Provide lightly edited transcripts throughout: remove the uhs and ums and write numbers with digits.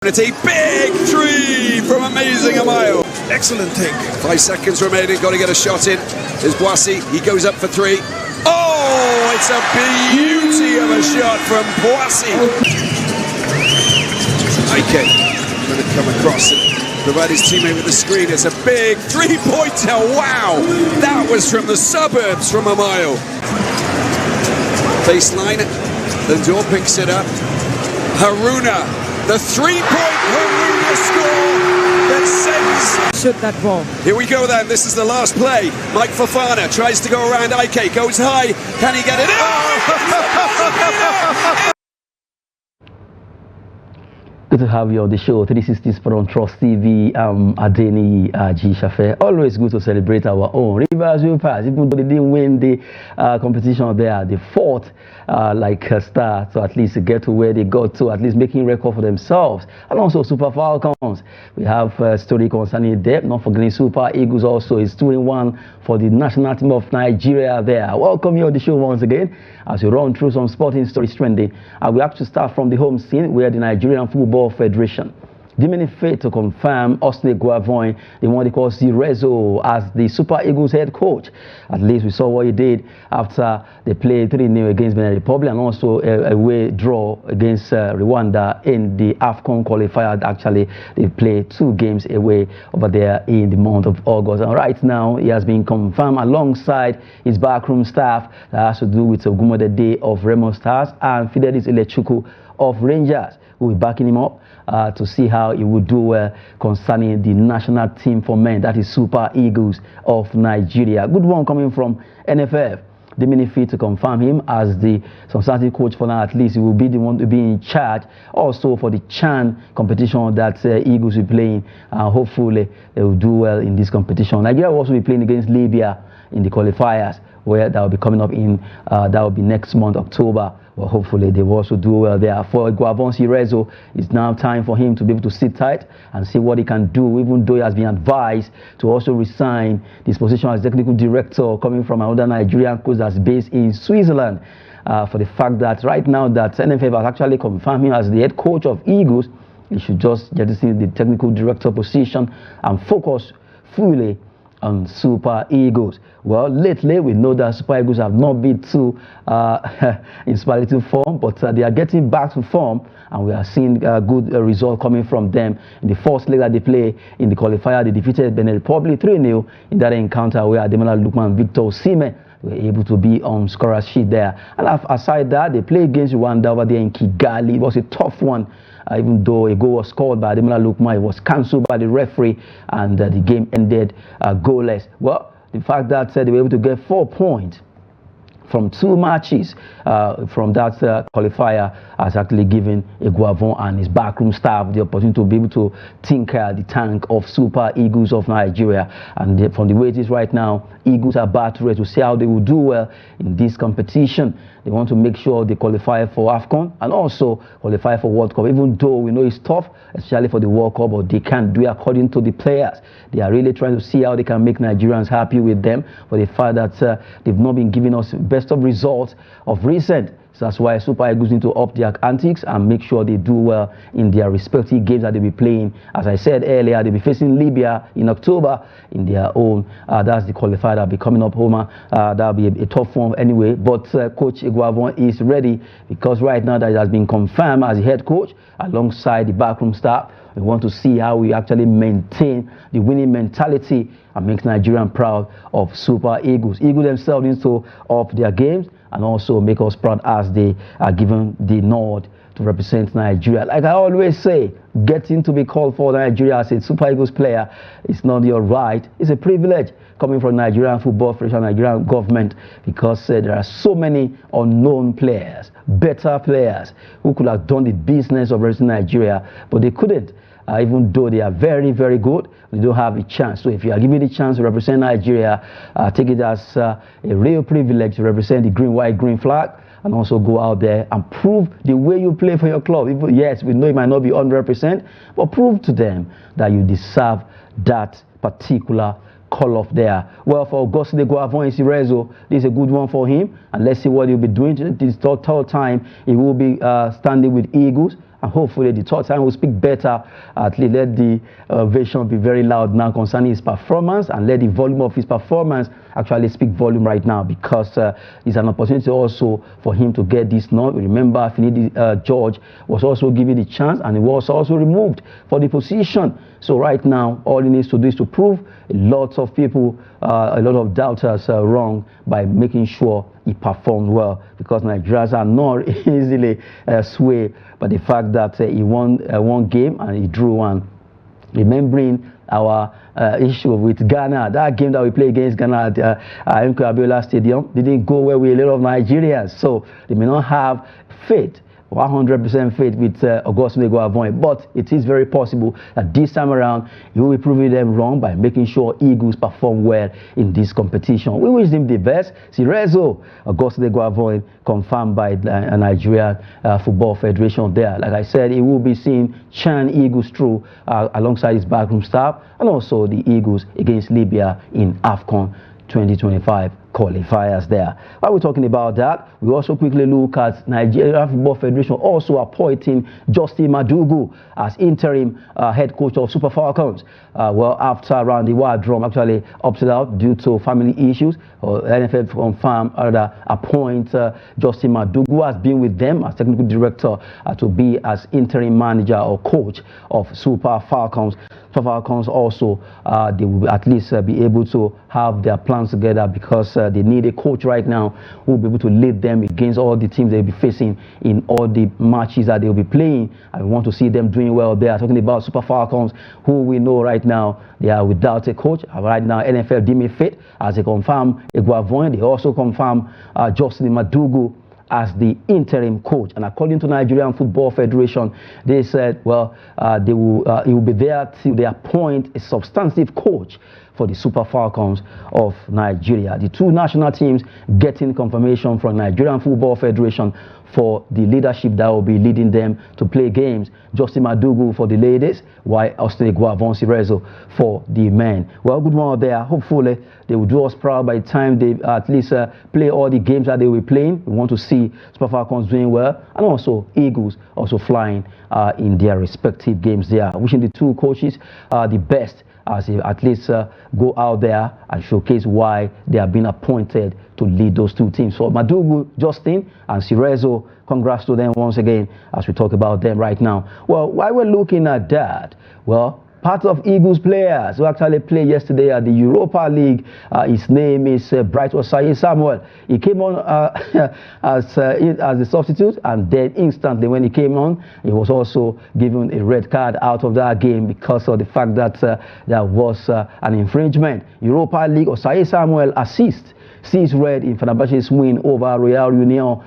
Big three from Amazing Amayo. Excellent take. 5 seconds remaining, got to get a shot in. There's Boissy, he goes up for three. Oh, it's a beauty of a shot from Boissy. Ike going to come across and provide his teammate with the screen. It's a big three-pointer. Wow, that was from the suburbs from Amayo. Baseline, the door picks it up. Haruna. The three-point Haruna score that sends... Shoot that ball. Here we go then, this is the last play. Mike Fofana tries to go around Ike, goes high. Can he get it in? Good to have you on the show. 360 Sport on Trust TV. Adeni G. Shafe. Always good to celebrate our own. Rivers will pass. Even though they didn't win the competition there, they fought like a star to at least get to where they got to, at least making record for themselves. And also Super Falcons. We have a story concerning them. Not forgetting Super Eagles also is 2-1 for the national team of Nigeria there. Welcome you on the show once again as we run through some sporting stories trending. We have to start from the home scene where the Nigerian Football Federation deeming it fit to confirm Augustine Eguavoen, the one they call Zirezo, as the Super Eagles head coach. At least we saw what he did after they played 3-0 against Benin Republic and also a away draw against Rwanda in the AFCON qualifier. Actually, they played 2 games away over there in the month of August. And right now, he has been confirmed alongside his backroom staff that has to do with Ogumode Day of Remo Stars and Fidelis Ilechukwu of Rangers, who will be backing him up to see how he would do concerning the national team for men, that is Super Eagles of Nigeria. Good one coming from NFF. They may fit to confirm him as the substantive coach for now. At least he will be the one to be in charge also for the CHAN competition that Eagles will be playing. Hopefully they will do well in this competition. Nigeria will also be playing against Libya in the qualifiers, where that will be coming up in that will be next month, October. Well, hopefully they will also do well there. For Eguavoen Zirezo, it's now time for him to be able to sit tight and see what he can do, even though he has been advised to also resign his position as technical director coming from another Nigerian coach that's based in Switzerland, for the fact that right now that NFF has actually confirmed him as the head coach of Eagles. He should just jettison the technical director position and focus fully on Super Eagles. Well, lately we know that Super Eagles have not been too in superlative form, but they are getting back to form, and we are seeing good result coming from them. In the first leg that they play in the qualifier, they defeated Benin Republic 3-0 in that encounter where Ademola Lookman and Victor Osimhen were able to be on scorer sheet there. And aside that, they play against Rwanda over there in Kigali. It was a tough one. Even though a goal was scored by Ademola Lookman, it was cancelled by the referee, and the game ended goalless. Well, the fact that they were able to get 4 points from 2 matches from that qualifier has actually given Eguavoen and his backroom staff the opportunity to be able to tinker the tank of Super Eagles of Nigeria. And from the way it is right now, Eagles are battered to see how they will do well in this competition. They want to make sure they qualify for AFCON and also qualify for World Cup, even though we know it's tough, especially for the World Cup, but they can't do it according to the players. They are really trying to see how they can make Nigerians happy with them for the fact that they've not been giving us best of results of recent. So that's why Super Eagles need to up their antics and make sure they do well in their respective games that they'll be playing. As I said earlier, they'll be facing Libya in October in their own. That's the qualifier that'll be coming up, Homer. That'll be a tough one anyway. But Coach Eguavoen is ready because right now that he has been confirmed as the head coach alongside the backroom staff. We want to see how we actually maintain the winning mentality and make Nigerian proud of Super Eagles. Eagles themselves need to up their games and also make us proud as they are given the nod to represent Nigeria. Like I always say, getting to be called for Nigeria as a Super Eagles player is not your right. It's a privilege coming from Nigerian Football Federation, Nigerian government, because there are so many unknown players, better players who could have done the business of representing Nigeria, but they couldn't. Even though they are very, very good, they don't have a chance. So if you are given the chance to represent Nigeria, take it as a real privilege to represent the green, white, green flag and also go out there and prove the way you play for your club. Yes, we know it might not be 100%, but prove to them that you deserve that particular call-off there. Well, for Augustine Eguavoen Zirezo, this is a good one for him, and let's see what he'll be doing. This third time he will be standing with Eagles and hopefully the third time will speak better. At least let the ovation be very loud now concerning his performance, and let the volume of his performance actually speak volume right now, because it's an opportunity also for him to get this nod. Remember, Finidi George was also given the chance, and he was also removed for the position. So right now, all he needs to do is to prove a lot of people, a lot of doubters wrong by making sure he performs well, because Nigerians are not easily swayed by the fact that he won one game and he drew one. Remembering our issue with Ghana, that game that we played against Ghana at Eguavoen Stadium didn't go well with a lot of Nigerians, so they may not have faith, 100% faith with Augustine Eguavoen, but it is very possible that this time around he will be proving them wrong by making sure Eagles perform well in this competition. We wish him the best. Sirezo, Augustine Eguavoen, confirmed by the Nigerian Football Federation there. Like I said, he will be seeing Chan Eagles through alongside his backroom staff, and also the Eagles against Libya in AFCON 2025 qualifiers there. While we're talking about that, we also quickly look at Nigeria Football Federation also appointing Justin Madugu as interim head coach of Super Falcons. Well, after Randy Wardrum actually opted out due to family issues, NFF confirmed appoint Justin Madugu, who has been with them as technical director, to be as interim manager or coach of Super Falcons. Super Falcons also, they will at least be able to have their plans together, because they need a coach right now who will be able to lead them against all the teams they'll be facing in all the matches that they'll be playing. I want to see them doing well there. Talking about Super Falcons, who we know right now they are without a coach. Right now, NFF deem it fit as they confirm Eguavoen. They also confirm Justin Madugu as the interim coach, and according to Nigerian Football Federation, they said, well, he will be there till they appoint a substantive coach for the Super Falcons of Nigeria. The two national teams getting confirmation from Nigerian Football Federation for the leadership that will be leading them to play games. Justin Madugu for the ladies, while Augustine Eguavoen Sirezo for the men. Well, good one there. Hopefully, they will do us proud by the time they at least play all the games that they will be playing. We want to see Super Falcons doing well, and also Eagles also flying in their respective games there. Wishing the two coaches the best as they at least go out there and showcase why they have been appointed to lead those two teams. So Madugu, Justin, and Sirezo, congrats to them once again as we talk about them right now. Well, while we're looking at that, well, part of Eagles players who actually played yesterday at the Europa League, his name is Bright Osayi Samuel. He came on as a substitute, and then instantly when he came on, he was also given a red card out of that game because of the fact that there was an infringement. Europa League, Osayi Samuel sees red in Fenerbahce's win over Royal Union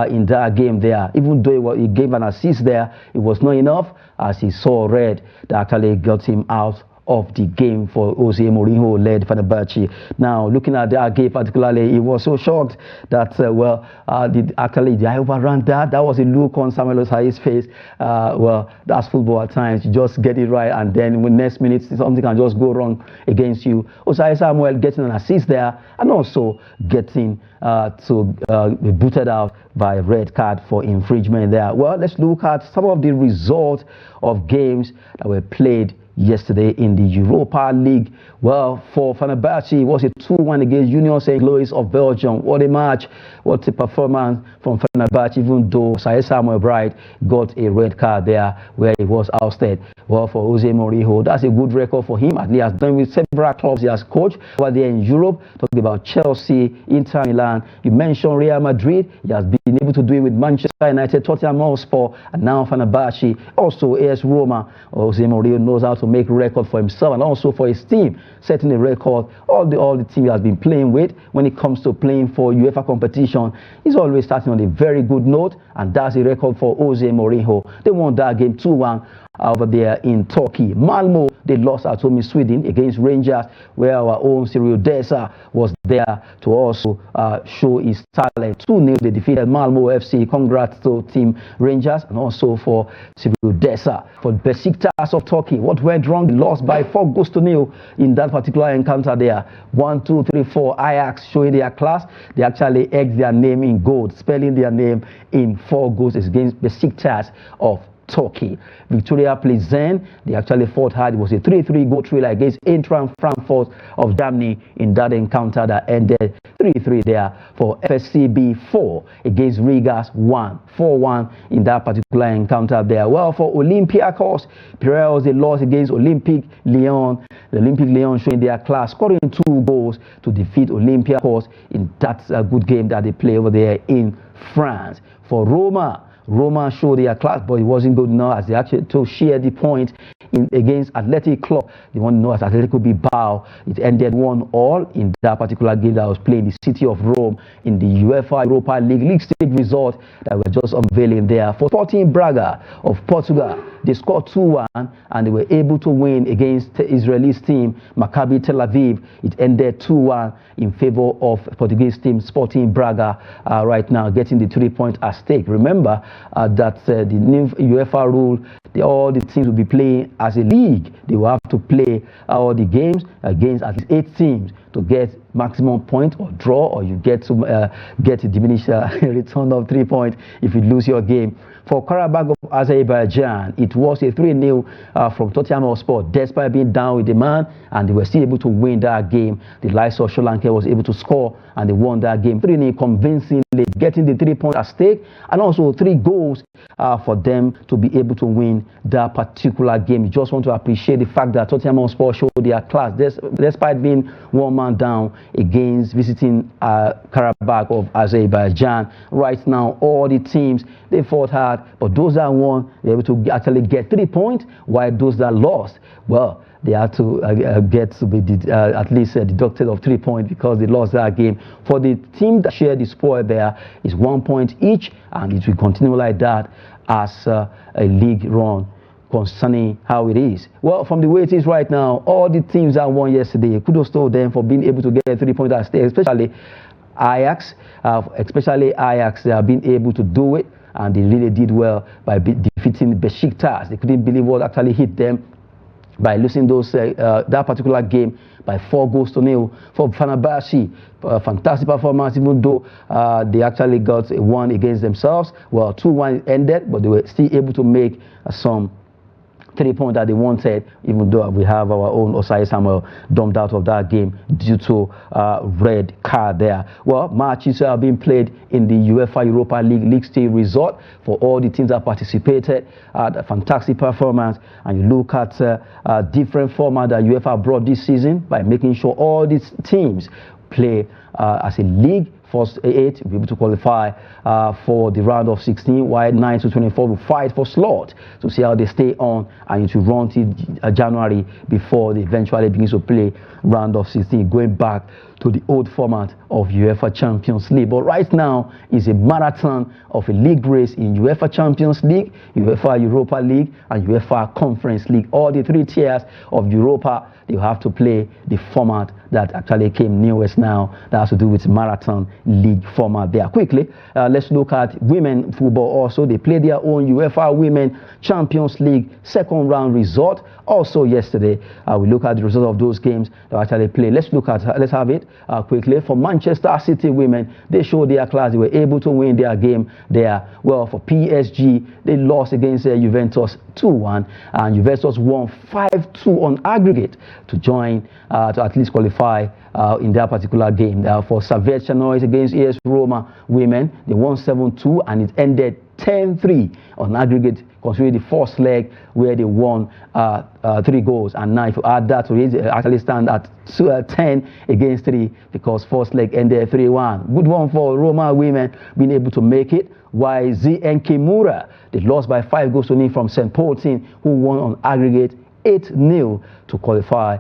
in that game there. Even though he gave an assist there, it was not enough, as he saw red that actually got him out of the game for Jose Mourinho led Fenerbahce. Now, looking at that game particularly, he was so shocked that, did I overrun that? That was a look on Samuel Osayi's face. Well, that's football at times. You just get it right, and then in the next minute, something can just go wrong against you. Osayi Samuel getting an assist there, and also getting be booted out by red card for infringement there. Well, let's look at some of the results of games that were played yesterday in the Europa League. Well, for Fenerbahce, it was a 2-1 against Union St. Louis of Belgium. What a match, what a performance from Fenerbahce, even though Saeed Samuel Bright got a red card there where he was ousted. Well, for Jose Mourinho, that's a good record for him. At least he has done with several clubs he has coached over there in Europe. Talking about Chelsea, Inter Milan, you mentioned Real Madrid. He has been able to do it with Manchester United, Tottenham Hotspur, and now Fenerbahce. Also AS Roma. Jose Mourinho knows how to make record for himself and also for his team, setting a record. All the team he has been playing with when it comes to playing for UEFA competition, he's always starting on a very good note, and that's a record for Jose Mourinho. They won that game 2-1 over there in Turkey. Malmo, they lost at home in Sweden against Rangers, where our own Cyril Dessar was there to also show his talent. 2-0, they defeated Malmo FC. Congrats to Team Rangers, and also for Cyril Dessar. For Besiktas of Turkey, what went wrong? They lost by 4 goals to 0 in that particular encounter there. 1, 2, 3, 4. Ajax showing their class. They actually egged their name in gold, spelling their name in 4 goals against Besiktas of Turkey. Victoria Plzen, they actually fought hard. It was a 3-3 goal thriller against Interim Frankfurt of Germany in that encounter that ended 3-3 there for FSCB 4 against Rigas 1, 4-1 in that particular encounter there. Well, for Olympiacos, Piraeus, they lost against Olympic Lyon. The Olympic Lyon showing their class, scoring 2 goals to defeat Olympiacos in that good game that they play over there in France. For Roma showed their class, but it wasn't good enough as they actually to share the point against Athletic Club. They want to know as Atletico Bilbao. It ended 1-1 in that particular game that was played in the city of Rome in the UEFA Europa League stage result that we're just unveiling there. For Sporting Braga of Portugal, they scored 2-1 and they were able to win against the Israeli team Maccabi Tel Aviv. It ended 2-1 in favor of Portuguese team Sporting Braga right now, getting the 3 points at stake. Remember that the new UEFA rule, all the teams will be playing as a league. They will have to play all the games against at least 8 teams to get maximum point or draw, or you get to get a diminished return of 3 points if you lose your game. For Karabakh of Azerbaijan, it was a 3-0 from Tottenham Hotspur, despite being down with the man, and they were still able to win that game. The likes of Sri Lanka was able to score, and they won that game 3-0 convincingly, getting the 3 points at stake, and also 3 goals for them to be able to win that particular game. You just want to appreciate the fact that Tottenham Hotspur showed their class, despite being 1 man down against visiting Karabakh of Azerbaijan. Right now, all the teams, they fought hard, but those that won, they were able to actually get 3 points, while those that lost, well, they had to get to be at least deducted of 3 points because they lost that game. For the team that shared the spoil there is 1 point each, and it will continue like that as a league run concerning how it is. Well, from the way it is right now, all the teams that won yesterday, kudos to them for being able to get 3 points at stake, especially Ajax. They have been able to do it, and they really did well by defeating Besiktas. They couldn't believe what actually hit them by losing that particular game by 4-0 for Fenerbahce. Fantastic performance, even though they actually got a 1 against themselves. Well, 2-1 ended, but they were still able to make some 3 points that they wanted, even though we have our own Osai Samuel dumped out of that game due to red card there. Well, matches are being played in the UEFA Europa League stage resort for all the teams that participated. A fantastic performance, and you look at different format that UEFA brought this season by making sure all these teams play as a league. First 8 will be able to qualify for the round of 16, while 9 to 24 will fight for slot to see how they stay on, and it will run till January before they eventually begin to play round of 16, going back to the old format of UEFA Champions League. But right now is a marathon of a league race in UEFA Champions League, UEFA Europa League, and UEFA Conference League. All the 3 tiers of Europa, they have to play the format that actually came newest now, that has to do with marathon league format there. Quickly, let's look at women football also. They played their own UEFA Women Champions League second round result also yesterday. We look at the result of those games that actually played. Let's have it quickly. For Manchester City women, they showed their class. They were able to win their game there. Well, for PSG, they lost against Juventus 2-1, and Juventus won 5-2 on aggregate to join to at least qualify in that particular game. For Servette Chanois against AS Roma women, they won 7-2, and it ended 10-3 on aggregate, considering the first leg where they won 3 goals. And now if you add that to it, they actually stand at 10 against 3 because first leg ended 3-1. Good one for Roma women being able to make it, while ZN Kimura, they lost by 5-0 from St. Paul's, who won on aggregate 8-0 to qualify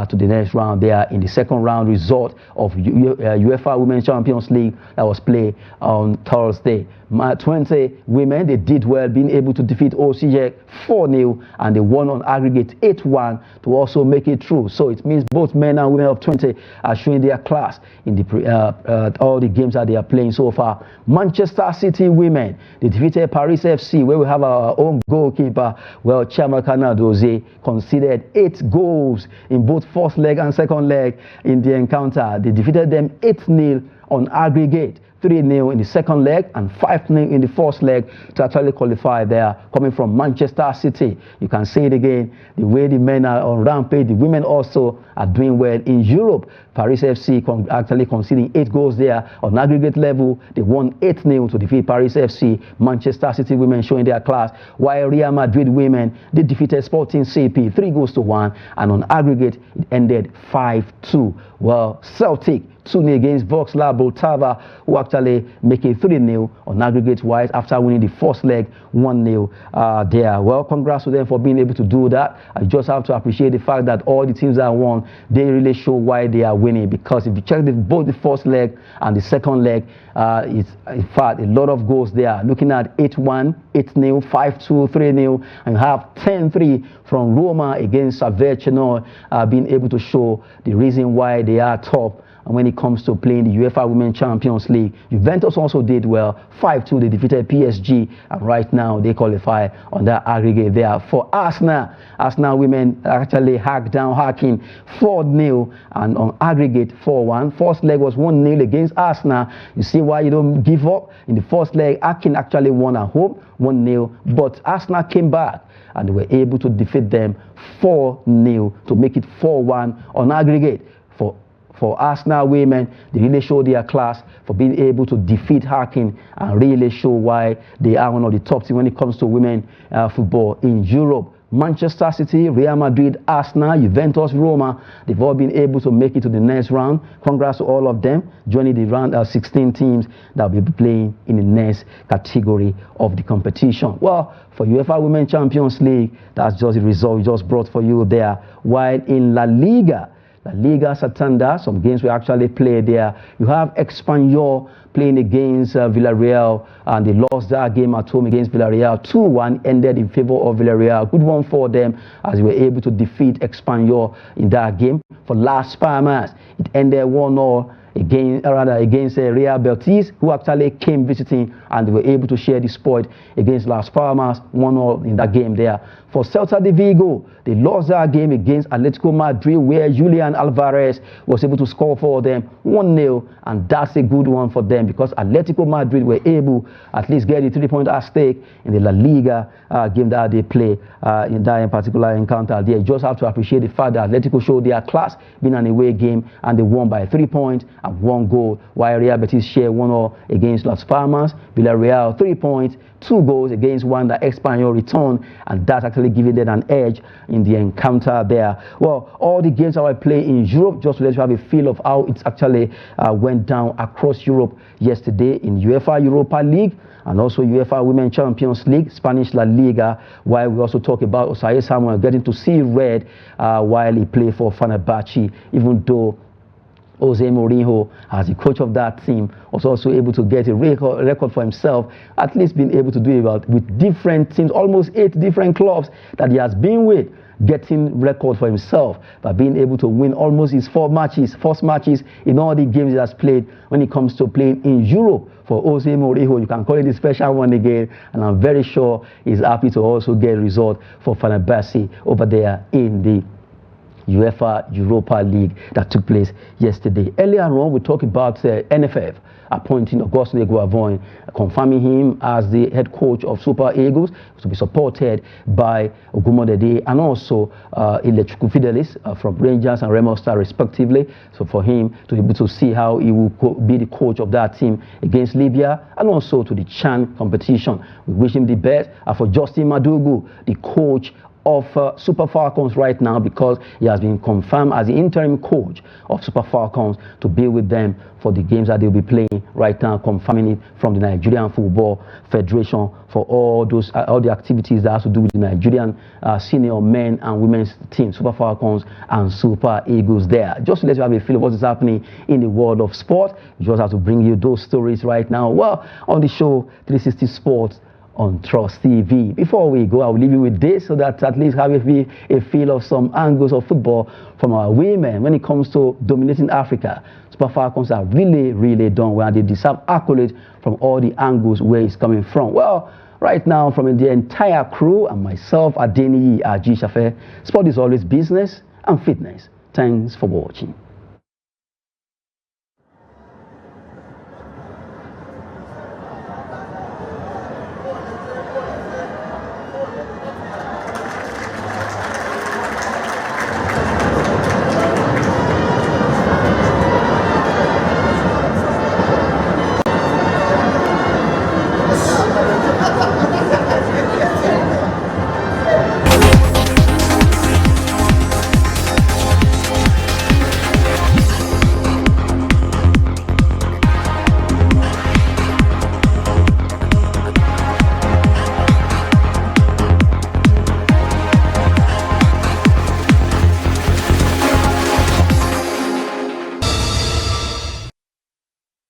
to the next round there in the second round result of UEFA Women's Champions League that was played on Thursday. 20 women, they did well, being able to defeat OCJ 4-0, and they won on aggregate 8-1 to also make it through. So it means both men and women of 20 are showing their class in the all the games that they are playing so far. Manchester City women, they defeated Paris FC, where we have our own goalkeeper. Well, Chiamaka Nnadozie conceded 8 goals in both first leg and second leg in the encounter. They defeated them 8-0 on aggregate. 3-0 in the second leg and 5-0 in the first leg to actually qualify there, coming from Manchester City. You can say it again, the way the men are on rampage, the women also are doing well in Europe. Paris FC actually conceding 8 goals there on aggregate level. They won 8-0 to defeat Paris FC. Manchester City women showing their class, while Real Madrid women, they defeated Sporting CP 3-1, and on aggregate it ended 5-2. Well, Celtic 2-0 against Vauxhall Boltava, who actually make it 3-0 on aggregate wise after winning the first leg 1-0 there. Well, congrats to them for being able to do that. I just have to appreciate the fact that all the teams that won, they really show why they are winning, because if you check both the first leg and the second leg, it's in fact a lot of goals there. Looking at 8-1, 8-0, 5-2, 3-0, and you have 10-3 from Roma against Saverchino, being able to show the reason why they are top. And when it comes to playing the UEFA Women's Champions League, Juventus also did well. 5-2, they defeated PSG, and right now they qualify on that aggregate there. For Arsenal women actually hacking 4-0, and on aggregate 4-1. First leg was 1-0 against Arsenal. You see why you don't give up. In the first leg, Akin actually won at home 1-0, but Arsenal came back and they were able to defeat them 4-0 to make it 4-1 on aggregate. For Arsenal women, they really show their class for being able to defeat Harkin and really show why they are one of the top teams when it comes to women football in Europe. Manchester City, Real Madrid, Arsenal, Juventus, Roma, they've all been able to make it to the next round. Congrats to all of them joining the round 16 teams that will be playing in the next category of the competition. Well, for UEFA Women's Champions League, that's just the result we just brought for you there. While in La Liga Santander, some games we actually played there. You have Espanyol playing against Villarreal, and they lost that game at home against Villarreal. 2-1 ended in favor of Villarreal. Good one for them as they were able to defeat Espanyol in that game. For Las Palmas, it ended 1-0 against Real Betis, who actually came visiting, and they were able to share the spoil against Las Palmas, 1-0 in that game there. For Celta de Vigo, they lost that game against Atletico Madrid, where Julian Alvarez was able to score for them 1-0, and that's a good one for them because Atletico Madrid were able at least get the 3-point at stake in the La Liga game that they play in that particular encounter. They just have to appreciate the fact that Atletico showed their class being an away game, and they won by 3 points and 1 goal, while Real Betis share 1-0 against Las Palmas. Villarreal 3 points, 2 goals against one that Espanyol returned, and that actually giving them an edge in the encounter there. Well, all the games that I play in Europe, just to let you have a feel of how it actually went down across Europe yesterday in UEFA Europa League and also UEFA Women's Champions League, Spanish La Liga, while we also talk about Osayi Samuel getting to see red while he played for Fenerbahce, even though Jose Mourinho, as the coach of that team, was also able to get a record for himself, at least being able to do it with different teams, almost 8 different clubs that he has been with, getting record for himself by being able to win almost his first matches in all the games he has played when it comes to playing in Europe. For Jose Mourinho, you can call it a special one again, and I'm very sure he's happy to also get a result for Fenerbahce over there in the UEFA Europa League that took place yesterday. Earlier on, we talked about NFF appointing Augustine Eguavoen, confirming him as the head coach of Super Eagles, to be supported by Ogumodede and also Electrical Fidelis from Rangers and Remo Star respectively. So for him to be able to see how he will be the coach of that team against Libya and also to the CHAN competition. We wish him the best. For Justin Madugu, the coach of Super Falcons right now, because he has been confirmed as the interim coach of Super Falcons to be with them for the games that they'll be playing right now, confirming it from the Nigerian Football Federation for all the activities that has to do with the Nigerian senior men and women's team, Super Falcons and Super Eagles there. Just to let you have a feel of what is happening in the world of sport, we just have to bring you those stories right now. Well, on the show 360 Sports on Trust TV. Before we go, I'll leave you with this so that at least have a feel of some angles of football from our women when it comes to dominating Africa. Super Falcons are really done well. They deserve accolades from all the angles where it's coming from. Well, right now, from the entire crew and myself, Adeniyi Aji Shafe, sport is always business and fitness. Thanks for watching.